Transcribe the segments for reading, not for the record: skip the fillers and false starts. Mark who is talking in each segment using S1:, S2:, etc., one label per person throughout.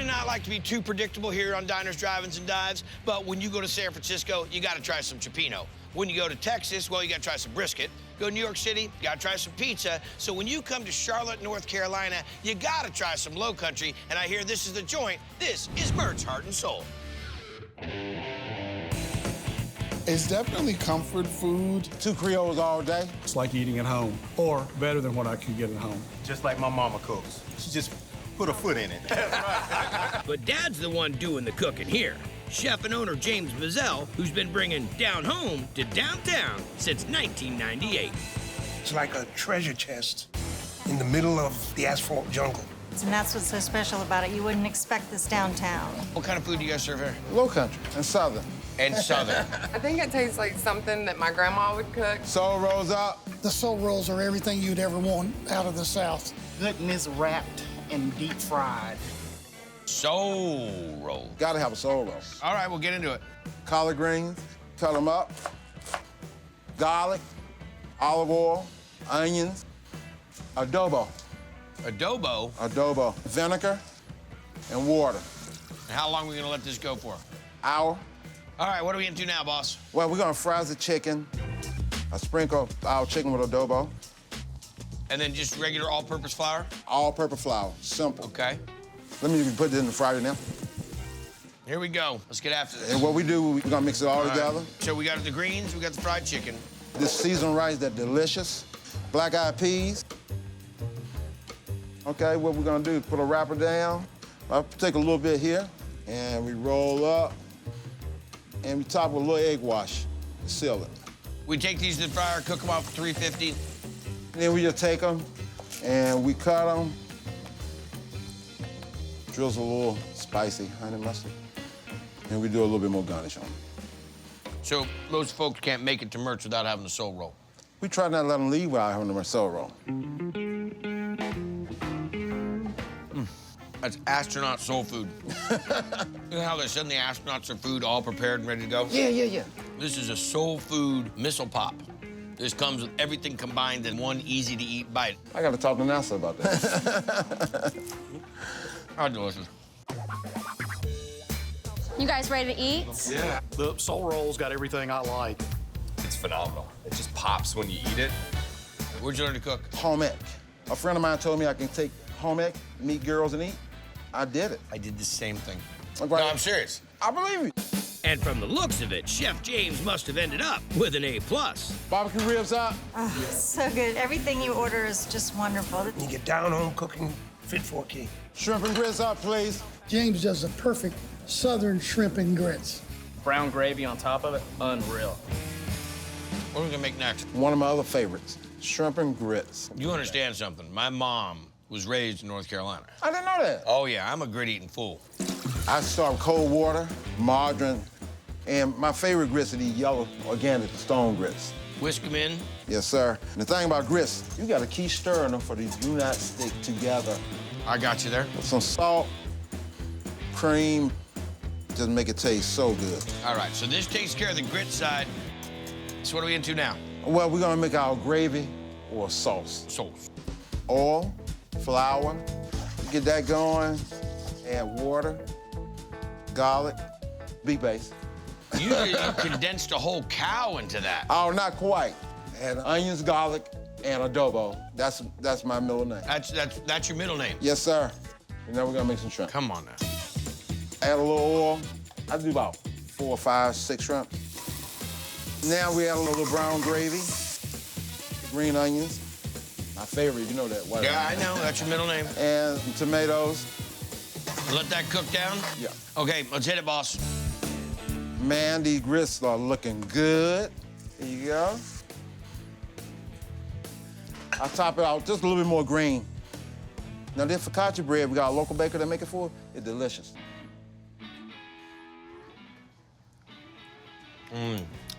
S1: not like to be too predictable here on Diners, Drive-Ins, and Dives, but when you go to San Francisco, you gotta try some cioppino. When you go to Texas, well, you gotta try some brisket. Go to New York City, you gotta try some pizza. So when you come to Charlotte, North Carolina, you gotta try some Low Country, and I hear this is the joint. This is Mert's Heart and Soul.
S2: It's definitely comfort food.
S3: 2 Creoles all day.
S4: It's like eating at home, or better than what I can get at home.
S5: Just like my mama cooks. She just put a foot in it.
S1: But Dad's the one doing the cooking here. Chef and owner James Mazzell, who's been bringing down home to downtown since 1998.
S6: It's like a treasure chest in the middle of the asphalt jungle.
S7: And that's what's so special about it. You wouldn't expect this downtown.
S1: What kind of food do you guys serve here?
S3: Low country and southern.
S1: And Southern.
S8: I think it tastes like something that my grandma would cook.
S3: Soul rolls up.
S2: The soul rolls are everything you'd ever want out of the South.
S9: Goodness wrapped and deep fried.
S1: Soul roll.
S3: Gotta have a soul roll.
S1: All right, we'll get into it.
S3: Collard greens, cut them up. Garlic, olive oil, onions, adobo.
S1: Adobo?
S3: Adobo, vinegar, and water.
S1: And how long are we gonna let this go for?
S3: Hour.
S1: All right, what are we into now, boss?
S3: Well, we're gonna fry the chicken. I sprinkle our chicken with adobo.
S1: And then just regular all-purpose flour?
S3: All-purpose flour, simple.
S1: Okay.
S3: Let me put this in the fryer now.
S1: Here we go. Let's get after this.
S3: And what we do, we're gonna mix it all together.
S1: Right. So we got the greens, we got the fried chicken.
S3: This seasoned rice, that's delicious. Black-eyed peas. Okay, what we're gonna do is put a wrapper down. I'll take a little bit here, and we roll up, and we top with a little egg wash to seal it.
S1: We take these to the fryer, cook them off at 350.
S3: And then we just take them, and we cut them. Drizzle a little spicy honey mustard, and we do a little bit more garnish on them.
S1: So most folks can't make it to Mert's without having the soul roll.
S3: We try not to let them leave without having their soul roll.
S1: That's astronaut soul food. You know how they send the astronauts their food all prepared and ready to go?
S9: Yeah.
S1: This is a soul food missile pop. This comes with everything combined in one easy-to-eat bite.
S3: I gotta talk to NASA about that.
S1: How delicious.
S10: You guys ready to eat?
S4: Yeah. The soul roll's got everything I like.
S5: It's phenomenal. It just pops when you eat it.
S1: Where'd you learn to cook?
S3: Home ec. A friend of mine told me I can take home ec, meet girls, and eat. I did it.
S1: I did the same thing.
S3: Like,
S1: No, I'm serious.
S3: I believe you.
S1: And from the looks of it, Chef James must have ended up with an A+.
S3: Barbecue ribs up.
S7: Oh, so good. Everything you order is just wonderful.
S6: You get down home cooking fit for a king.
S3: Shrimp and grits up, please.
S2: James does a perfect Southern shrimp and grits.
S9: Brown gravy on top of it, unreal.
S1: What are we gonna make next?
S3: One of my other favorites, shrimp and grits.
S1: You understand something. My mom was raised in North Carolina.
S3: I didn't know that.
S1: Oh, yeah, I'm a grit-eating fool.
S3: I start with cold water, margarine, and my favorite grits are these yellow organic stone grits.
S1: Whisk them in.
S3: Yes, sir. And the thing about grits, you gotta keep stirring them for these do not stick together.
S1: I got you there.
S3: With some salt, cream, just make it taste so good.
S1: All right, so this takes care of the grit side. So what are we into now?
S3: Well, we're gonna make our gravy or sauce.
S1: Sauce.
S3: Oil, flour, get that going, add water, garlic, beef base.
S1: You condensed a whole cow into that.
S3: Oh, not quite. Add onions, garlic, and adobo. That's my middle name.
S1: That's your middle name?
S3: Yes, sir. And now we're gonna make some shrimp.
S1: Come on now.
S3: Add a little oil. I do about 4, 5, 6 shrimp. Now we add a little brown gravy, green onions. My favorite, you know that. White
S1: Yeah,
S3: onion.
S1: I know. That's your middle name.
S3: And some tomatoes.
S1: Let that cook down?
S3: Yeah.
S1: Okay, let's hit it, boss.
S3: Man, these grits are looking good. There you go. I'll top it out just a little bit more green. Now, this focaccia bread, we got a local baker that make it for, it's delicious.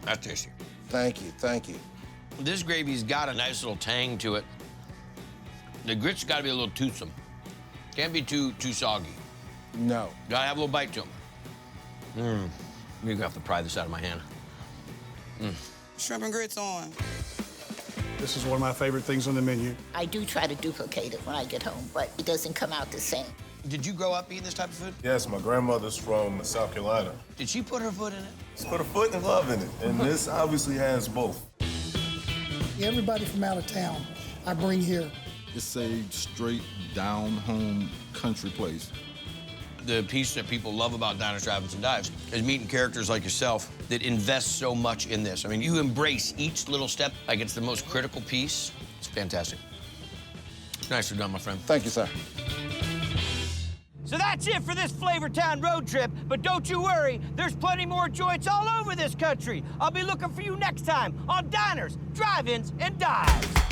S1: That's tasty.
S3: Thank you, thank you.
S1: This gravy's got a nice little tang to it. The grit's gotta be a little toothsome. Can't be too soggy.
S3: No.
S1: Gotta have a little bite to them. You're gonna have to pry this out of my hand.
S11: Shrimp and grits on.
S4: This is one of my favorite things on the menu.
S12: I do try to duplicate it when I get home, but it doesn't come out the same.
S1: Did you grow up eating this type of food?
S12: Yes, my grandmother's from South Carolina.
S1: Did she put her foot in it?
S12: She put her foot and love in it, and this obviously has both.
S2: Everybody from out of town, I bring here.
S13: It's a straight down-home country place.
S1: The piece that people love about Diners, Drive-Ins, and Dives is meeting characters like yourself that invest so much in this. I mean, you embrace each little step like it's the most critical piece. It's fantastic. Nicely done, my friend.
S3: Thank you, sir.
S1: So that's it for this Flavortown road trip, but don't you worry, there's plenty more joints all over this country. I'll be looking for you next time on Diners, Drive-Ins, and Dives.